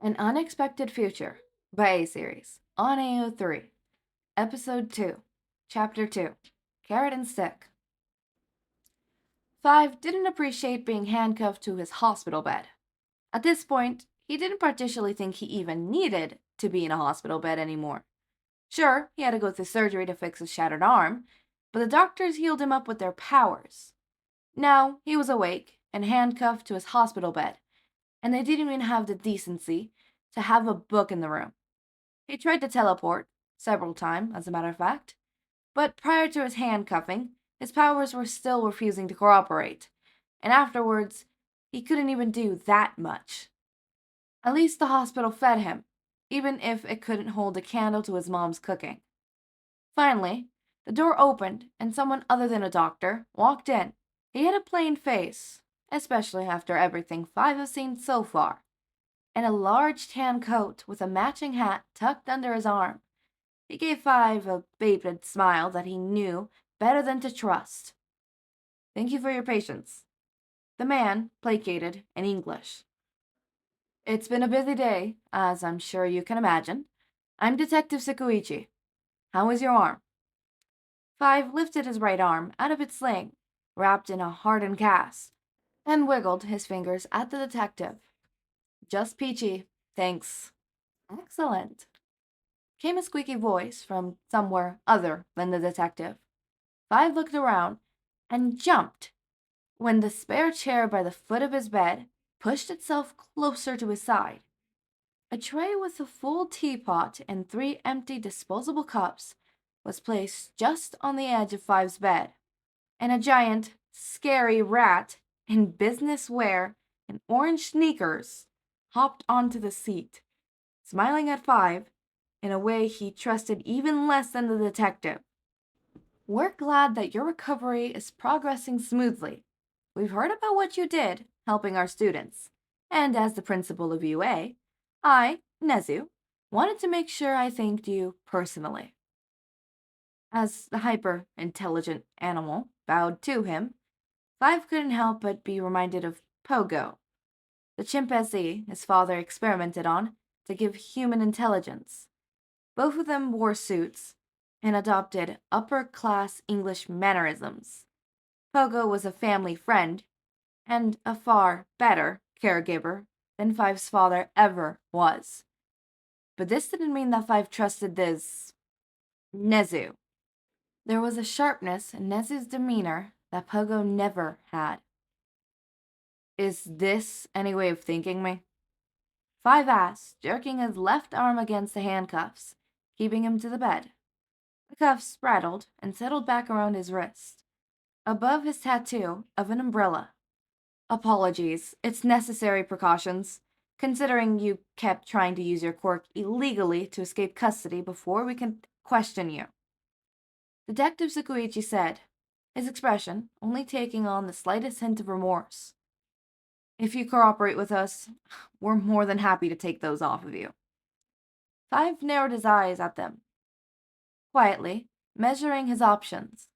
An Unexpected Future by A-Series on AO3, Episode 2, Chapter 2, Carrot and Stick. Five didn't appreciate being handcuffed to his hospital bed. At this point, he didn't particularly think he even needed to be in a hospital bed anymore. Sure, he had to go through surgery to fix his shattered arm, but the doctors healed him up with their powers. Now he was awake and handcuffed to his hospital bed, and they didn't even have the decency to have a book in the room. He tried to teleport, several times, as a matter of fact, but prior to his handcuffing, his powers were still refusing to cooperate, and afterwards, he couldn't even do that much. At least the hospital fed him, even if it couldn't hold a candle to his mom's cooking. Finally, the door opened, and someone other than a doctor walked in. He had a plain face, especially after everything Five has seen so far, and a large tan coat with a matching hat tucked under his arm. He gave Five a vapid smile that he knew better than to trust. "Thank you for your patience." The man placated in English. "It's been a busy day, as I'm sure you can imagine. I'm Detective Sekuichi. How is your arm?" Five lifted his right arm out of its sling, wrapped in a hardened cast, and wiggled his fingers at the detective. "Just peachy, thanks." "Excellent," came a squeaky voice from somewhere other than the detective. Five looked around and jumped when the spare chair by the foot of his bed pushed itself closer to his side. A tray with a full teapot and 3 empty disposable cups was placed just on the edge of Five's bed, and a giant, scary rat in business wear and orange sneakers hopped onto the seat, smiling at Five in a way he trusted even less than the detective. "We're glad that your recovery is progressing smoothly. We've heard about what you did helping our students, and as the principal of UA, I, Nedzu, wanted to make sure I thanked you personally." As the hyper-intelligent animal bowed to him, Five couldn't help but be reminded of Pogo, the chimpanzee his father experimented on to give human intelligence. Both of them wore suits and adopted upper-class English mannerisms. Pogo was a family friend and a far better caregiver than Five's father ever was. But this didn't mean that Five trusted this Nedzu. There was a sharpness in Nedzu's demeanor that Pogo never had. "Is this any way of thanking me?" Five asked, jerking his left arm against the handcuffs, keeping him to the bed. The cuffs rattled and settled back around his wrist, above his tattoo of an umbrella. "Apologies, it's necessary precautions, considering you kept trying to use your quirk illegally to escape custody before we can question you," Detective Sekuichi said, his expression only taking on the slightest hint of remorse. "If you cooperate with us, we're more than happy to take those off of you." Five narrowed his eyes at them, quietly measuring his options.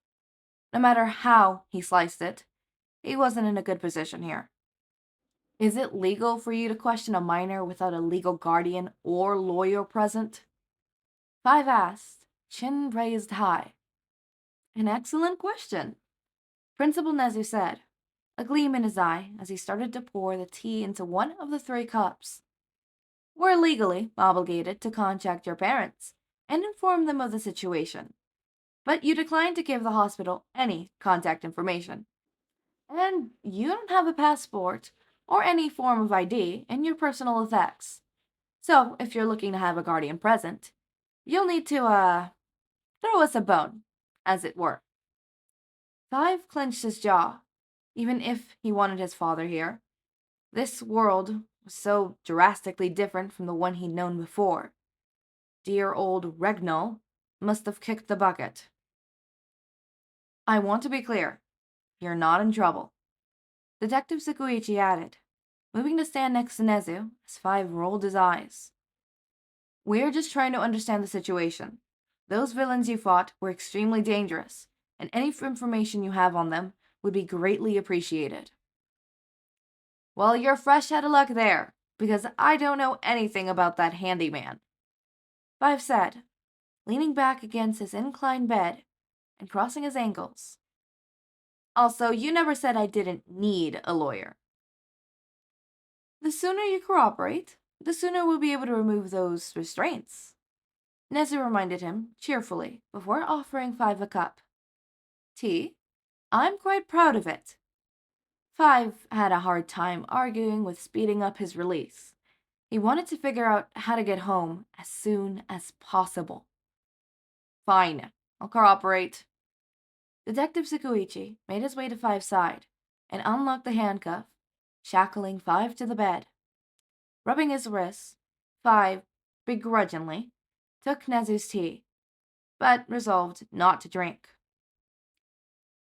No matter how he sliced it, he wasn't in a good position here. "Is it legal for you to question a minor without a legal guardian or lawyer present?" Five asked, chin raised high. "An excellent question," Principal Nedzu said, a gleam in his eye as he started to pour the tea into one of the 3 cups. "We're legally obligated to contact your parents and inform them of the situation, but you declined to give the hospital any contact information. And you don't have a passport or any form of ID in your personal effects. So if you're looking to have a guardian present, you'll need to, throw us a bone, as it were." Five clenched his jaw, even if he wanted his father here. This world was so drastically different from the one he'd known before. Dear old Regnal must have kicked the bucket. "I want to be clear. You're not in trouble," Detective Sekuichi added, moving to stand next to Nedzu as Five rolled his eyes. "We're just trying to understand the situation. Those villains you fought were extremely dangerous, and any information you have on them would be greatly appreciated." "Well, you're fresh out of luck there," because I don't know anything about that handyman, Five said, leaning back against his inclined bed and crossing his ankles. Also, you never said I didn't need a lawyer. The sooner you cooperate, the sooner we'll be able to remove those restraints, Nedzu reminded him cheerfully before offering Five a cup. Tea? I'm quite proud of it. Five had a hard time arguing with speeding up his release. He wanted to figure out how to get home as soon as possible. Fine, I'll cooperate. Detective Tsukuichi made his way to Five's side and unlocked the handcuff, shackling Five to the bed. Rubbing his wrists, Five, begrudgingly, took Nezu's tea, but resolved not to drink.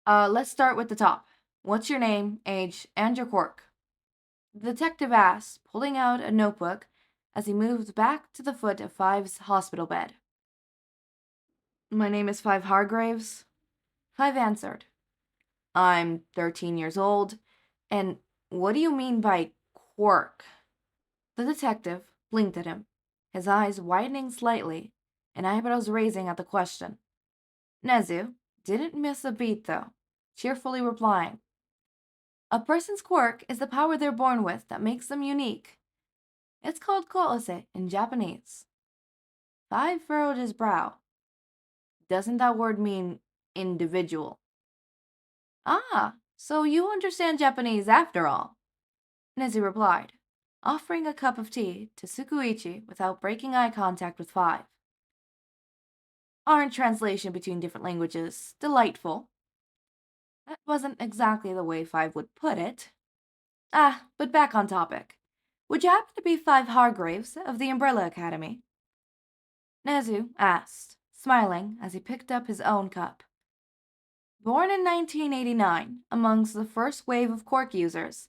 Let's start with the top. What's your name, age, and your quirk? The detective asked, pulling out a notebook as he moved back to the foot of Five's hospital bed. My name is Five Hargreeves. Five answered. I'm 13 years old. And what do you mean by quirk? The detective blinked at him, his eyes widening slightly and eyebrows raising at the question. Nedzu didn't miss a beat, though, cheerfully replying. A person's quirk is the power they're born with that makes them unique. It's called koose in Japanese. Five furrowed his brow. Doesn't that word mean individual? Ah, so you understand Japanese after all, Nedzu replied, offering a cup of tea to Tsukuichi without breaking eye contact with Five. Aren't translation between different languages delightful? That wasn't exactly the way Five would put it. But back on topic. Would you happen to be Five Hargreaves of the Umbrella Academy? Nedzu asked, smiling as he picked up his own cup. Born in 1989 amongst the first wave of cork users,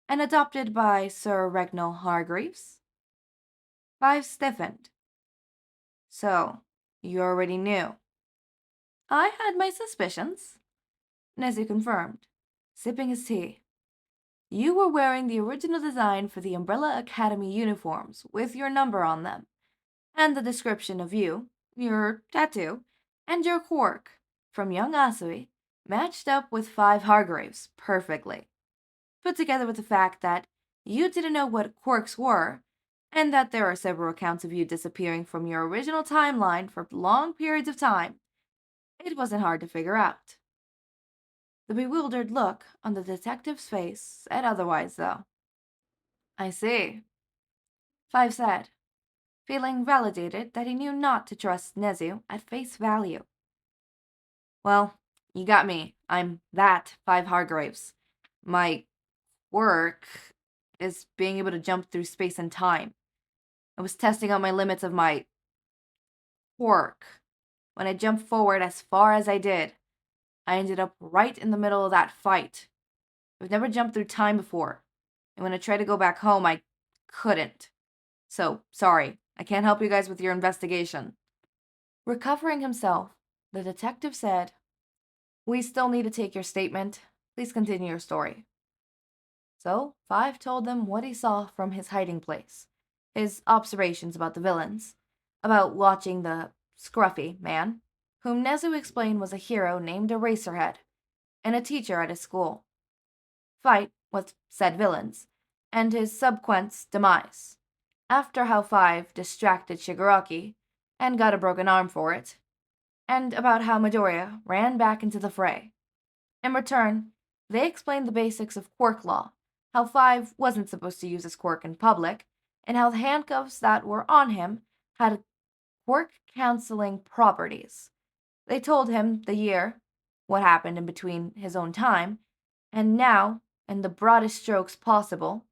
and adopted by Sir Reginald Hargreaves? Five stiffened. So, you already knew. I had my suspicions, Nedzu confirmed, sipping his tea. You were wearing the original design for the Umbrella Academy uniforms with your number on them, and the description of you, your tattoo, and your quirk from young Asui matched up with Five Hargreaves perfectly. Put together with the fact that you didn't know what quirks were, and that there are several accounts of you disappearing from your original timeline for long periods of time, it wasn't hard to figure out. The bewildered look on the detective's face said otherwise, though. I see, Five said, feeling validated that he knew not to trust Nedzu at face value. Well, you got me. I'm that Five Hargreaves. My work is being able to jump through space and time. I was testing out my limits of my quirk. When I jumped forward as far as I did, I ended up right in the middle of that fight. I've never jumped through time before, and when I tried to go back home, I couldn't. So, sorry, I can't help you guys with your investigation. Recovering himself, the detective said, We still need to take your statement. Please continue your story. So, Five told them what he saw from his hiding place, his observations about the villains, about watching the scruffy man, whom Nedzu explained was a hero named Eraserhead, and a teacher at his school. Fight with said villains, and his subsequent demise, after how Five distracted Shigaraki and got a broken arm for it, and about how Midoriya ran back into the fray. In return, they explained the basics of quirk law, how Five wasn't supposed to use his quirk in public, and how the handcuffs that were on him had quirk canceling properties. They told him the year, what happened in between his own time, and now, in the broadest strokes possible,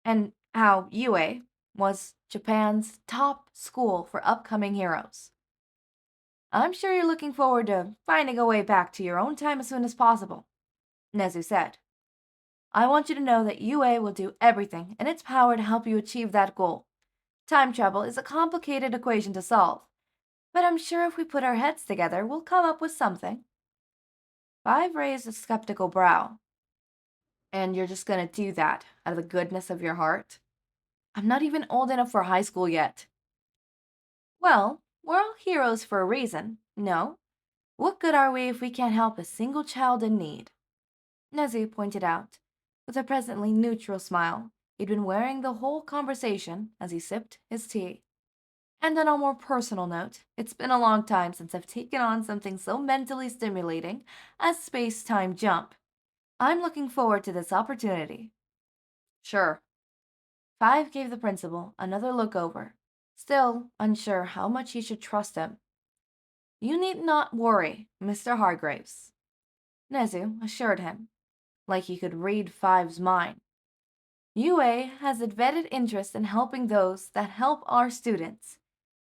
and how UA was Japan's top school for upcoming heroes. I'm sure you're looking forward to finding a way back to your own time as soon as possible, Nedzu said. I want you to know that UA will do everything in its power to help you achieve that goal. Time travel is a complicated equation to solve, but I'm sure if we put our heads together, we'll come up with something. Five raised a skeptical brow. And you're just gonna do that out of the goodness of your heart? I'm not even old enough for high school yet. Well, we're all heroes for a reason, no? What good are we if we can't help a single child in need? Nedzu pointed out, with a presently neutral smile he'd been wearing the whole conversation as he sipped his tea. And on a more personal note, it's been a long time since I've taken on something so mentally stimulating as space-time jump. I'm looking forward to this opportunity. Sure. Five gave the principal another look over, still unsure how much he should trust him. You need not worry, Mr. Hargreaves, Nedzu assured him, like he could read Five's mind. UA has a vetted interest in helping those that help our students.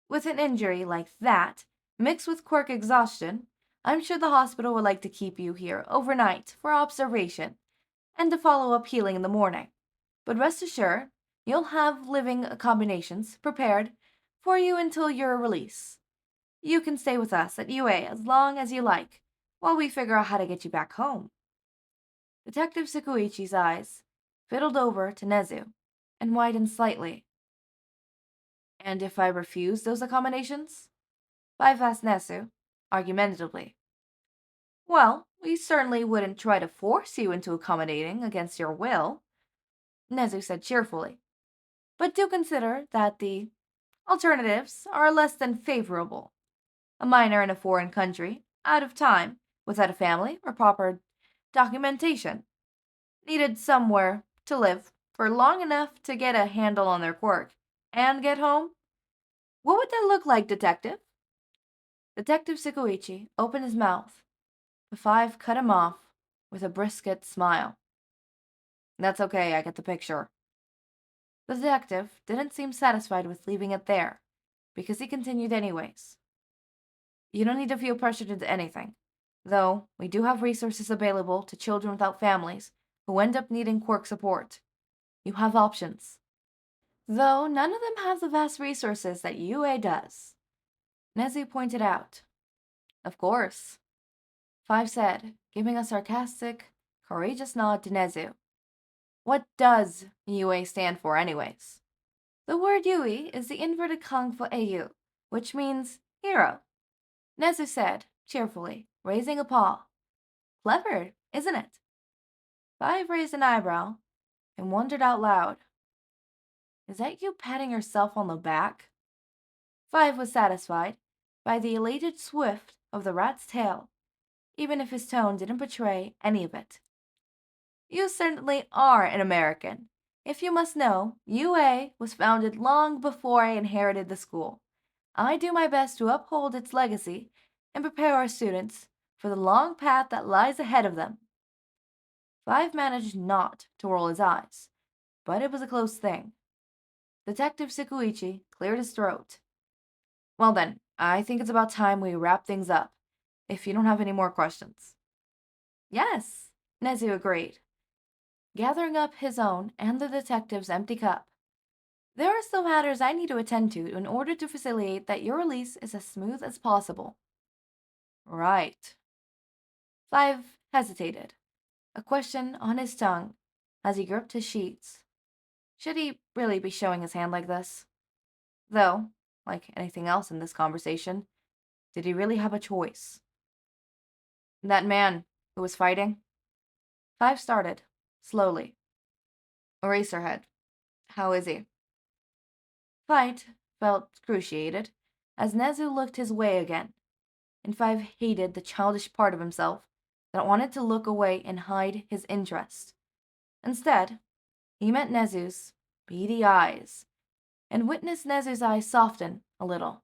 With an injury like that, mixed with quirk exhaustion, I'm sure the hospital would like to keep you here overnight for observation and to follow up healing in the morning. But rest assured, you'll have living combinations prepared for you until your release. You can stay with us at UA as long as you like, while we figure out how to get you back home. Detective Sekuichi's eyes fiddled over to Nedzu and widened slightly. And if I refuse those accommodations? Five asked Nedzu, argumentatively. Well, we certainly wouldn't try to force you into accommodating against your will, Nedzu said cheerfully. But do consider that the alternatives are less than favorable. A minor in a foreign country, out of time, without a family or proper documentation, needed somewhere to live for long enough to get a handle on their quirk and get home. What would that look like, Detective? Detective Sekuichi opened his mouth, but Five cut him off with a brisket smile. That's okay, I get the picture. The detective didn't seem satisfied with leaving it there, because he continued anyways. You don't need to feel pressured into anything, though we do have resources available to children without families who end up needing quirk support. You have options, though none of them have the vast resources that UA does. Nedzu pointed out. Of course, Five said, giving a sarcastic, courageous nod to Nedzu. What does UA stand for, anyways? The word Yui is the inverted kung for AU, which means hero. Nedzu said, cheerfully, raising a paw. Clever, isn't it? Five raised an eyebrow and wondered out loud. Is that you patting yourself on the back? Five was satisfied by the elated swift of the rat's tail, even if his tone didn't betray any of it. You certainly are an American. If you must know, UA was founded long before I inherited the school. I do my best to uphold its legacy and prepare our students for the long path that lies ahead of them. Five managed not to roll his eyes, but it was a close thing. Detective Sekuichi cleared his throat. Well then, I think it's about time we wrap things up, if you don't have any more questions. Yes, Nedzu agreed, gathering up his own and the detective's empty cup. There are still matters I need to attend to in order to facilitate that your release is as smooth as possible. Right. Five hesitated, a question on his tongue as he gripped his sheets. Should he really be showing his hand like this? Though, like anything else in this conversation, did he really have a choice? That man who was fighting? Five started, slowly. Eraserhead. How is he? Fight felt cruciated as Nedzu looked his way again, and Five hated the childish part of himself that wanted to look away and hide his interest. Instead, he met Nedzu's beady eyes and witnessed Nedzu's eyes soften a little.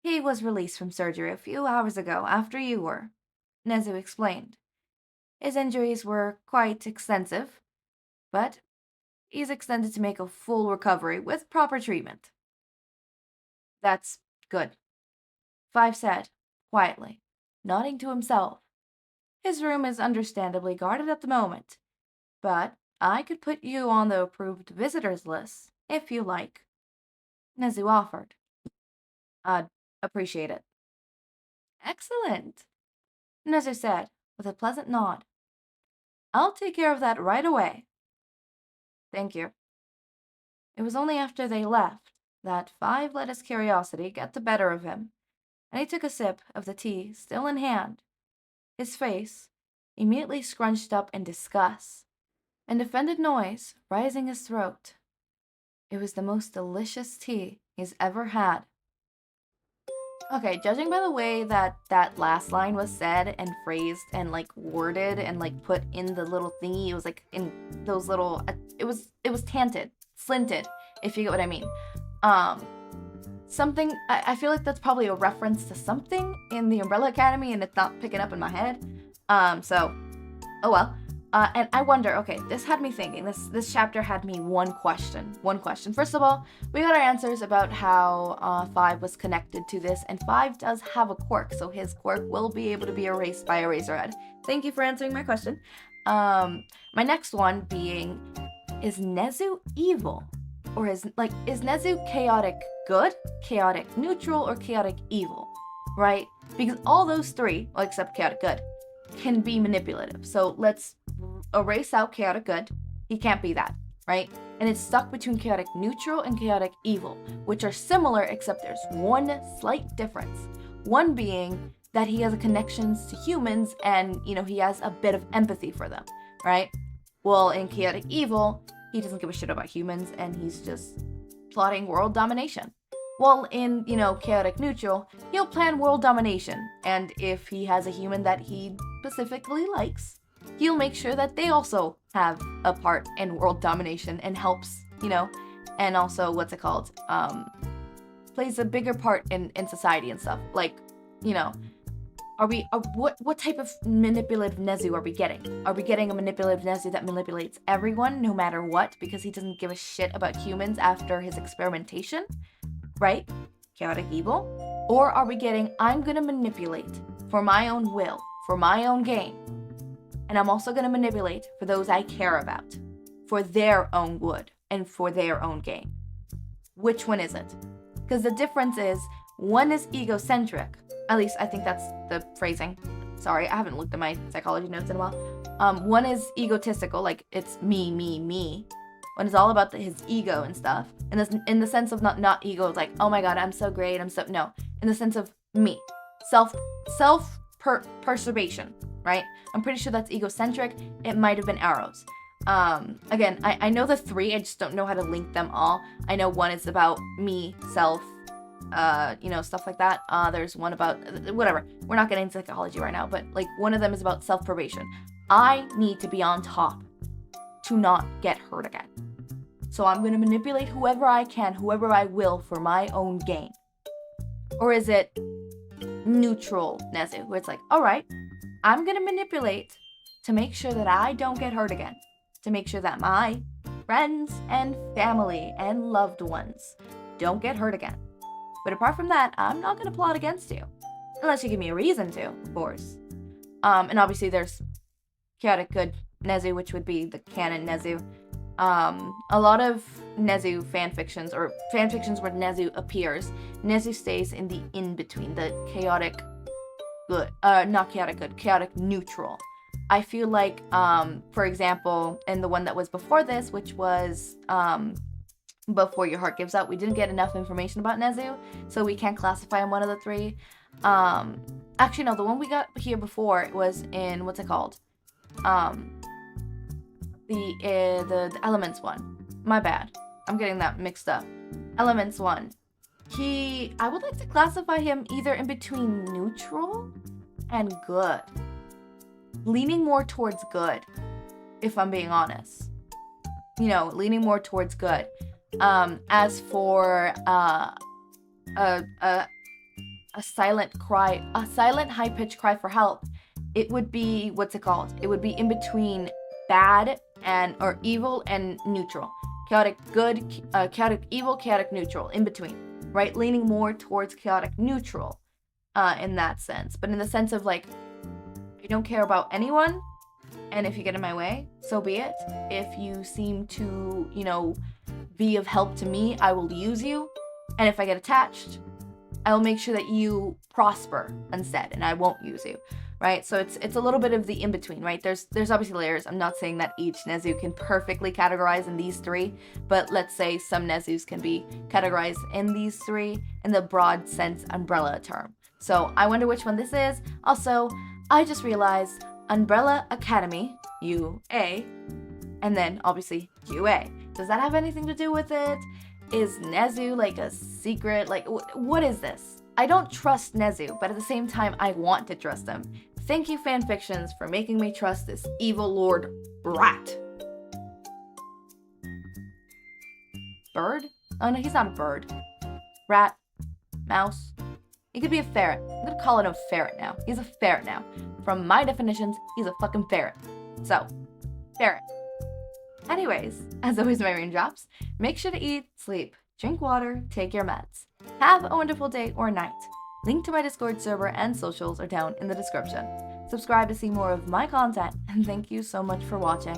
He was released from surgery a few hours ago after you were, Nedzu explained. His injuries were quite extensive, but he's extended to make a full recovery with proper treatment. That's good, Five said, quietly, nodding to himself. His room is understandably guarded at the moment, but I could put you on the approved visitors list, if you like. Nedzu offered. I'd appreciate it. Excellent, Nedzu said, with a pleasant nod. I'll take care of that right away. Thank you. It was only after they left that Five let his curiosity get the better of him, and he took a sip of the tea still in hand, his face immediately scrunched up in disgust, an offended noise rising his throat. It was the most delicious tea he's ever had. Okay, judging by the way that that last line was said and phrased and like worded and like put in the little thingy, it was like in those little, it was tanted, slinted, if you get what I mean. Something, I feel like that's probably a reference to something in the Umbrella Academy and it's not picking up in my head. So, oh well. And I wonder, okay, this had me thinking, this chapter had me one question. First of all, we got our answers about how Five was connected to this, and Five does have a quirk, so his quirk will be able to be erased by Eraserhead. Thank you for answering my question. My next one being, is Nedzu evil? Or is Nedzu chaotic good, chaotic neutral, or chaotic evil? Right? Because all those three, well, except chaotic good, can be manipulative. So let's erase out chaotic good. He can't be that, right? And it's stuck between chaotic neutral and chaotic evil, which are similar except there's one slight difference. One being that he has connections to humans and, he has a bit of empathy for them, right? Well, in chaotic evil, he doesn't give a shit about humans and he's just plotting world domination. Well, in, chaotic neutral, he'll plan world domination, and if he has a human that he specifically likes, he'll make sure that they also have a part in world domination and helps, and also, plays a bigger part in society and stuff. Like, what type of manipulative Nedzu are we getting? Are we getting a manipulative Nedzu that manipulates everyone, no matter what, because he doesn't give a shit about humans after his experimentation? Right? Chaotic evil? Or are we getting, I'm gonna manipulate for my own will, for my own gain, and I'm also gonna manipulate for those I care about, for their own good, and for their own gain? Which one is it? Because the difference is, one is egocentric, at least I think that's the phrasing. Sorry, I haven't looked at my psychology notes in a while. One is egotistical, like it's me, when it's all about his ego and stuff. And this, in the sense of not ego, like, oh my god, I'm so great, no. In the sense of me. Self-preservation, right? I'm pretty sure that's egocentric. It might have been arrows. Again, I know the three, I just don't know how to link them all. I know one is about me, self, stuff like that. There's one about, whatever. We're not getting into psychology right now, but like one of them is about self-preservation. I need to be on top to not get hurt again. So I'm going to manipulate whoever I can, whoever I will for my own gain. Or is it neutral Nedzu, where it's like, all right, I'm going to manipulate to make sure that I don't get hurt again, to make sure that my friends and family and loved ones don't get hurt again. But apart from that, I'm not going to plot against you, unless you give me a reason to, of course. And obviously there's chaotic good Nedzu, which would be the canon Nedzu. A lot of Nedzu fanfictions, or fanfictions where Nedzu appears, Nedzu stays in the in-between, the chaotic good, not chaotic good, chaotic neutral. I feel like, for example, in the one that was before this, which was, Before Your Heart Gives Out, we didn't get enough information about Nedzu, so we can't classify him one of the three. Actually, no, the one we got here before was in, what's it called? The Elements one. My bad. I'm getting that mixed up. Elements one. I would like to classify him either in between neutral and good. Leaning more towards good, if I'm being honest. Leaning more towards good. As for a silent cry, a silent high-pitched cry for help, it would be, what's it called? It would be in between bad or evil and neutral. Chaotic good, chaotic evil, chaotic neutral, in between, right? Leaning more towards chaotic neutral, in that sense. But in the sense of like, I don't care about anyone, and if you get in my way, so be it. If you seem to, be of help to me, I will use you. And if I get attached, I will make sure that you prosper instead, and I won't use you, right? So it's a little bit of the in-between, right? There's obviously layers. I'm not saying that each Nedzu can perfectly categorize in these three, but let's say some Nedzus can be categorized in these three in the broad sense umbrella term. So I wonder which one this is. Also, I just realized Umbrella Academy, UA, and then obviously UA. Does that have anything to do with it? Is Nedzu like a secret? Like, what is this? I don't trust Nedzu, but at the same time, I want to trust him. Thank you, fanfictions, for making me trust this evil lord rat. Bird? Oh no, he's not a bird. Rat. Mouse. He could be a ferret. I'm gonna call it a ferret now. He's a ferret now. From my definitions, he's a fucking ferret. So, ferret. Anyways, as always, my raindrops, make sure to eat, sleep, drink water, take your meds. Have a wonderful day or night. Link to my Discord server and socials are down in the description. Subscribe to see more of my content, and thank you so much for watching.